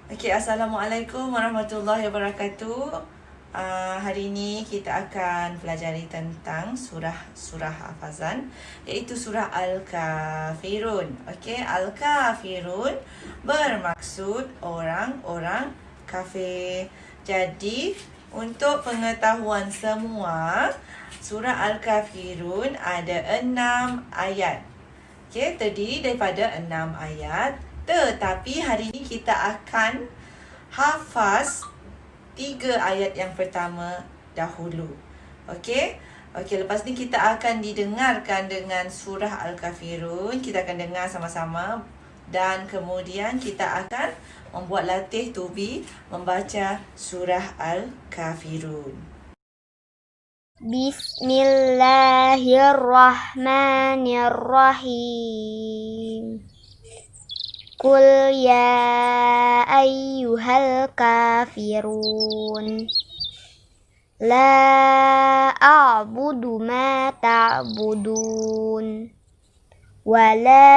Okey, Assalamualaikum warahmatullahi wabarakatuh. Hari ini kita akan pelajari tentang surah hafazan, iaitu surah Al-Kafirun. Okey, Al-Kafirun bermaksud orang-orang kafir. Jadi, untuk pengetahuan semua, surah Al-Kafirun ada 6 ayat. Okey, terdiri daripada 6 ayat. Tetapi hari ini kita akan hafaz 3 ayat yang pertama dahulu. Okey? Okey, lepas ni kita akan didengarkan dengan surah Al-Kafirun. Kita akan dengar sama-sama dan kemudian kita akan membuat latih tubi membaca surah Al-Kafirun. Bismillahirrahmanirrahim. Qul ya ayyuhal kafirun. La a'budu ma ta'budun. Wa la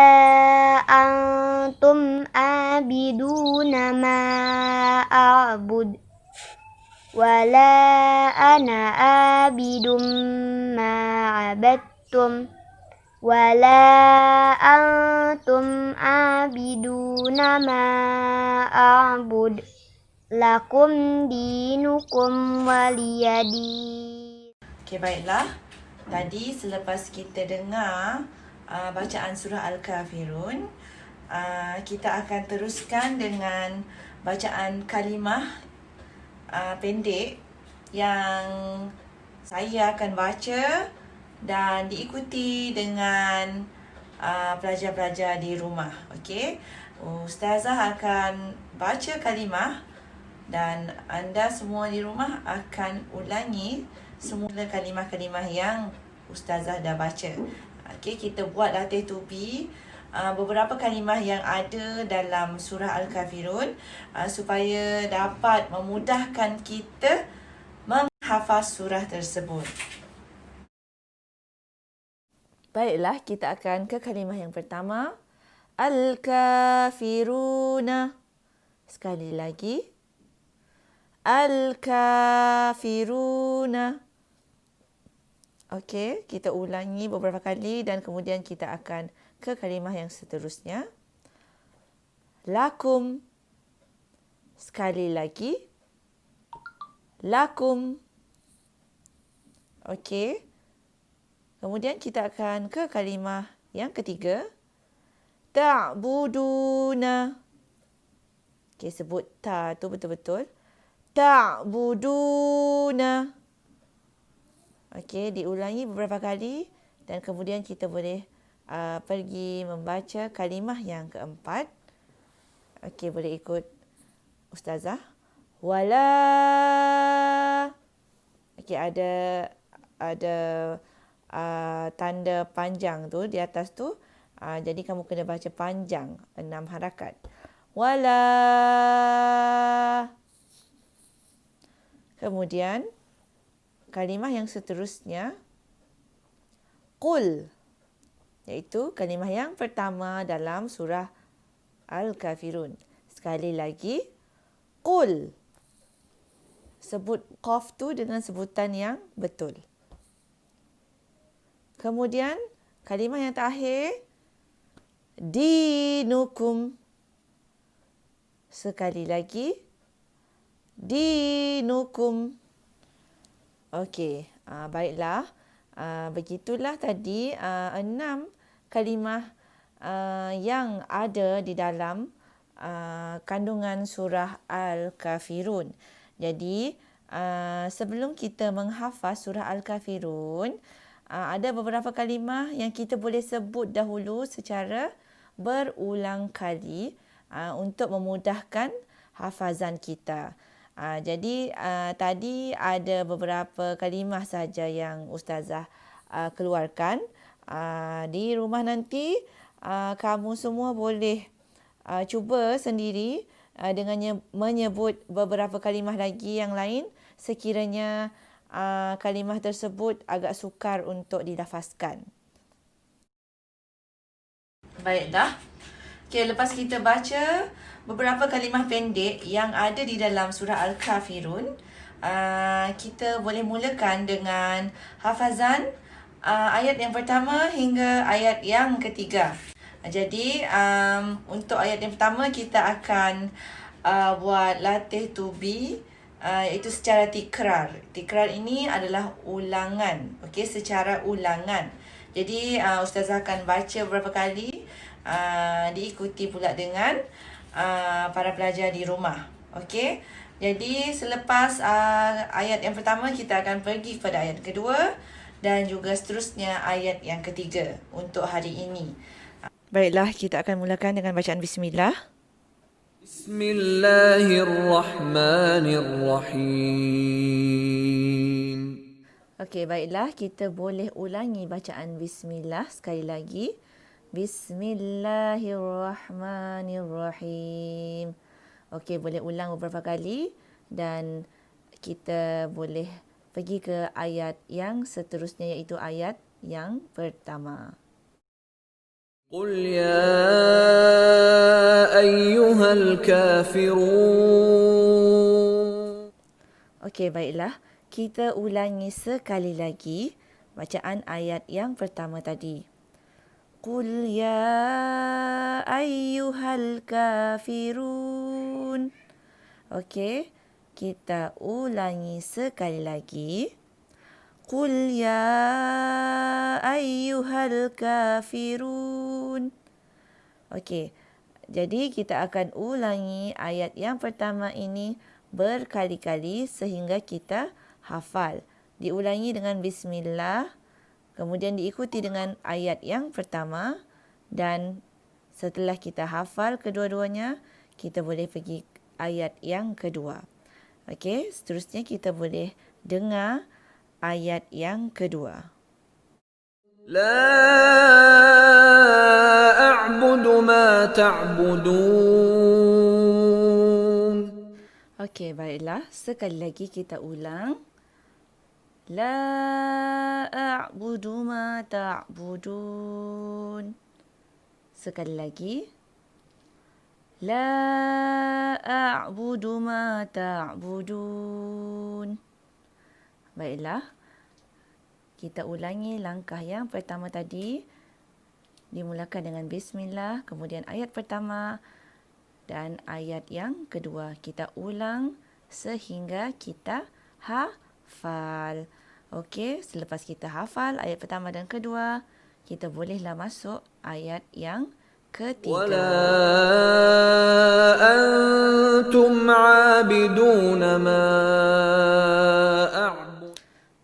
antum abiduna ma a'bud. Wa la ana abidum ma abadtum. Wala antum abiduna ma a'bud. Lakum dinukum waliyadin. Okey, baiklah. Tadi selepas kita dengar bacaan surah Al-Kafirun, kita akan teruskan dengan bacaan kalimah pendek yang saya akan baca dan diikuti dengan pelajar-pelajar di rumah. Okey. Ustazah akan baca kalimah dan anda semua di rumah akan ulangi semua kalimah-kalimah yang ustazah dah baca. Okey, kita buat latih tubi beberapa kalimah yang ada dalam surah Al-Kafirun supaya dapat memudahkan kita menghafaz surah tersebut. Baiklah, kita akan ke kalimah yang pertama. Al-Kafiruna. Sekali lagi. Al-Kafiruna. Okey, kita ulangi beberapa kali dan kemudian kita akan ke kalimah yang seterusnya. Lakum. Sekali lagi. Lakum. Okey. Kemudian kita akan ke kalimah yang ketiga. Ta'buduna. Okey, sebut ta tu betul-betul. Ta'buduna. Okey, diulangi beberapa kali dan kemudian kita boleh pergi membaca kalimah yang keempat. Okey, boleh ikut ustazah. Wala. Okey, ada tanda panjang tu di atas tu. Jadi kamu kena baca panjang 6 harakat. Wala. Kemudian kalimah yang seterusnya qul, iaitu kalimah yang pertama dalam surah Al-Kafirun. Sekali lagi qul. Sebut qaf tu dengan sebutan yang betul. Kemudian kalimah yang terakhir dinukum. Sekali lagi dinukum. Okey, baiklah. Begitulah tadi 6 kalimah yang ada di dalam kandungan surah Al-Kafirun. Jadi, sebelum kita menghafaz surah Al-Kafirun, ada beberapa kalimah yang kita boleh sebut dahulu secara berulang kali untuk memudahkan hafazan kita. Jadi tadi ada beberapa kalimah saja yang ustazah keluarkan. Di rumah nanti kamu semua boleh cuba sendiri dengan menyebut beberapa kalimah lagi yang lain sekiranya kalimah tersebut agak sukar untuk dilafazkan. Baik dah. Okay, lepas kita baca beberapa kalimah pendek yang ada di dalam surah Al-Kafirun, kita boleh mulakan dengan hafazan ayat yang pertama hingga ayat yang ketiga. Jadi, untuk ayat yang pertama kita akan buat latih tubi, iaitu secara tikrar. Tikrar ini adalah ulangan, okey, secara ulangan. Jadi, Ustazah akan baca beberapa kali, diikuti pula dengan para pelajar di rumah. Okey. Jadi selepas ayat yang pertama kita akan pergi kepada ayat kedua dan juga seterusnya ayat yang ketiga untuk hari ini. Baiklah, kita akan mulakan dengan bacaan bismillah. Bismillahirrahmanirrahim. Okey, baiklah, kita boleh ulangi bacaan bismillah sekali lagi. Bismillahirrahmanirrahim. Okey, boleh ulang beberapa kali dan kita boleh pergi ke ayat yang seterusnya, iaitu ayat yang pertama. قل يا أيها الكافرون. Okey, baiklah. Kita ulangi sekali lagi bacaan ayat yang pertama tadi. Qul ya ayyuhal kafirun. Okey, kita ulangi sekali lagi. Qul ya ayyuhal kafirun. Okey, jadi kita akan ulangi ayat yang pertama ini berkali-kali sehingga kita hafal. Diulangi dengan bismillah, kemudian diikuti dengan ayat yang pertama, dan setelah kita hafal kedua-duanya, kita boleh pergi ayat yang kedua. Okey, seterusnya kita boleh dengar ayat yang kedua. لا أعبد ما تعبدون. Okey, baiklah. Sekali lagi kita ulang. La a'budu ma ta'budun. Sekali lagi. La a'budu ma ta'budun. Baiklah. Kita ulangi langkah yang pertama tadi. Dimulakan dengan bismillah, kemudian ayat pertama dan ayat yang kedua. Kita ulang sehingga kita hafal. Okey, selepas kita hafal ayat pertama dan kedua, kita bolehlah masuk ayat yang ketiga. ولا أنتم عابدون ما أعبد.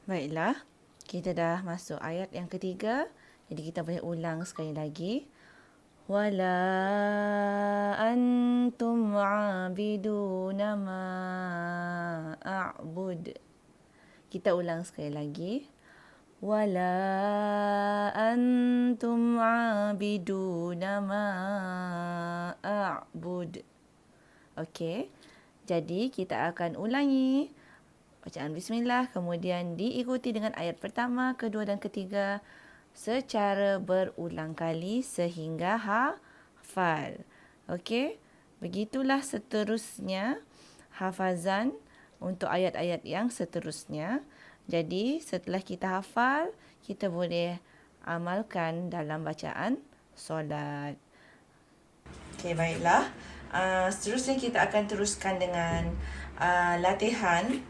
Baiklah, kita dah masuk ayat yang ketiga. Jadi kita boleh ulang sekali lagi. Wala antum abiduna ma a'bud. Kita ulang sekali lagi. Wala antum abiduna ma a'bud. Okey. Jadi kita akan ulangi bacaan bismillah, kemudian diikuti dengan ayat pertama, kedua dan ketiga secara berulang kali sehingga hafal. Okey. Begitulah seterusnya hafazan untuk ayat-ayat yang seterusnya. Jadi setelah kita hafal, kita boleh amalkan dalam bacaan solat. Okey, baiklah. Seterusnya kita akan teruskan dengan latihan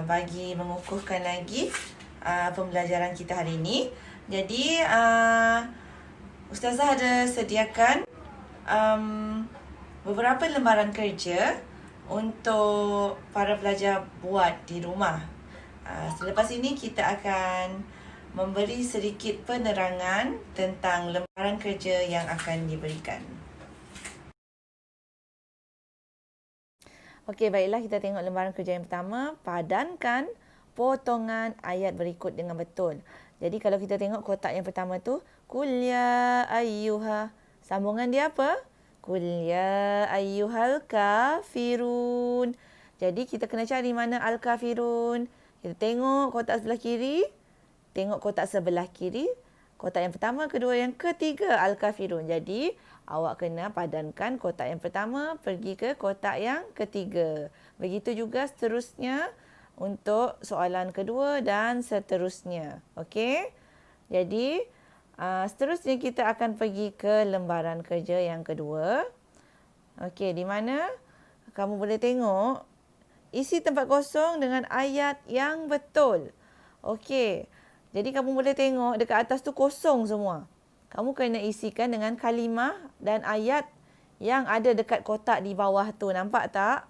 bagi mengukuhkan lagi pembelajaran kita hari ini. Jadi Ustazah ada sediakan beberapa lembaran kerja untuk para pelajar buat di rumah. Selepas ini kita akan memberi sedikit penerangan tentang lembaran kerja yang akan diberikan. Okey, baiklah, kita tengok lembaran kerja yang pertama. Padankan potongan ayat berikut dengan betul. Jadi kalau kita tengok kotak yang pertama tu, Qul ya ayyuha. Sambungan dia apa? Qul ya ayyuhal kafirun. Jadi kita kena cari mana al-kafirun. Kita tengok kotak sebelah kiri. Tengok kotak sebelah kiri. kotak yang pertama, kedua, yang ketiga Al-Kafirun. Jadi awak kena padankan kotak yang pertama pergi ke kotak yang ketiga. Begitu juga seterusnya untuk soalan kedua dan seterusnya. Okey? Jadi seterusnya kita akan pergi ke lembaran kerja yang kedua. Okey, di mana kamu boleh tengok isi tempat kosong dengan ayat yang betul. Okey. Jadi kamu boleh tengok dekat atas tu kosong semua. Kamu kena isikan dengan kalimah dan ayat yang ada dekat kotak di bawah tu. Nampak tak?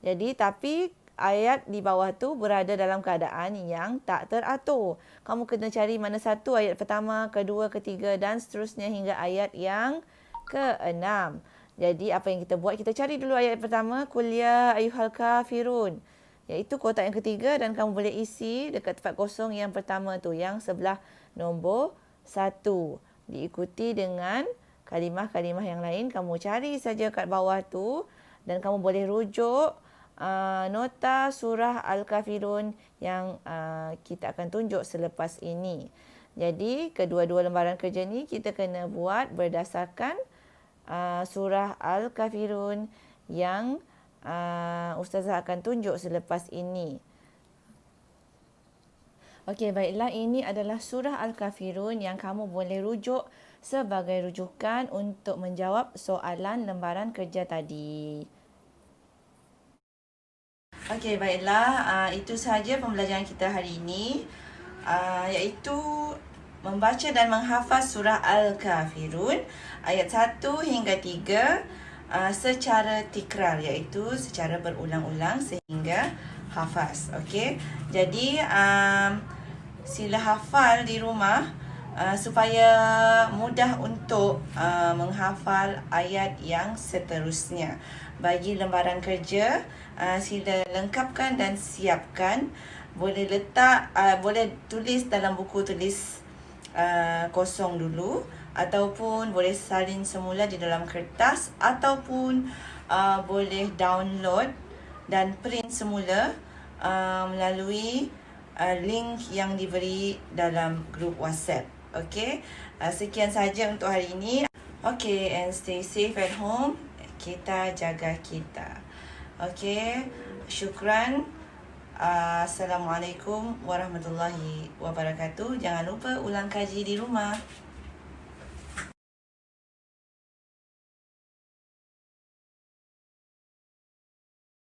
Jadi tapi ayat di bawah tu berada dalam keadaan yang tak teratur. Kamu kena cari mana satu ayat pertama, kedua, ketiga dan seterusnya hingga ayat yang ke-6. Jadi apa yang kita buat, kita cari dulu ayat pertama, Qul ya ayyuhal kafirun. Iaitu kotak yang ketiga dan kamu boleh isi dekat tempat kosong yang pertama tu, yang sebelah nombor 1. Diikuti dengan kalimah-kalimah yang lain. Kamu cari saja kat bawah tu dan kamu boleh rujuk nota surah Al-Kafirun yang kita akan tunjuk selepas ini. Jadi kedua-dua lembaran kerja ni kita kena buat berdasarkan surah Al-Kafirun yang Ustazah akan tunjuk selepas ini. Okey, baiklah, ini adalah surah Al-Kafirun yang kamu boleh rujuk sebagai rujukan untuk menjawab soalan lembaran kerja tadi. Okey, baiklah, itu sahaja pembelajaran kita hari ini, iaitu membaca dan menghafaz surah Al-Kafirun ayat 1 hingga 3 secara tikrar, iaitu secara berulang-ulang sehingga hafaz. Okey. Jadi sila hafal di rumah supaya mudah untuk menghafal ayat yang seterusnya. Bagi lembaran kerja, sila lengkapkan dan siapkan. Boleh letak, boleh tulis dalam buku tulis kosong dulu, ataupun boleh salin semula di dalam kertas, ataupun boleh download dan print semula melalui link yang diberi dalam grup WhatsApp. Okey, sekian saja untuk hari ini. Okey, and stay safe at home. Kita jaga kita. Okey, syukran. Assalamualaikum warahmatullahi wabarakatuh. Jangan lupa ulang kaji di rumah.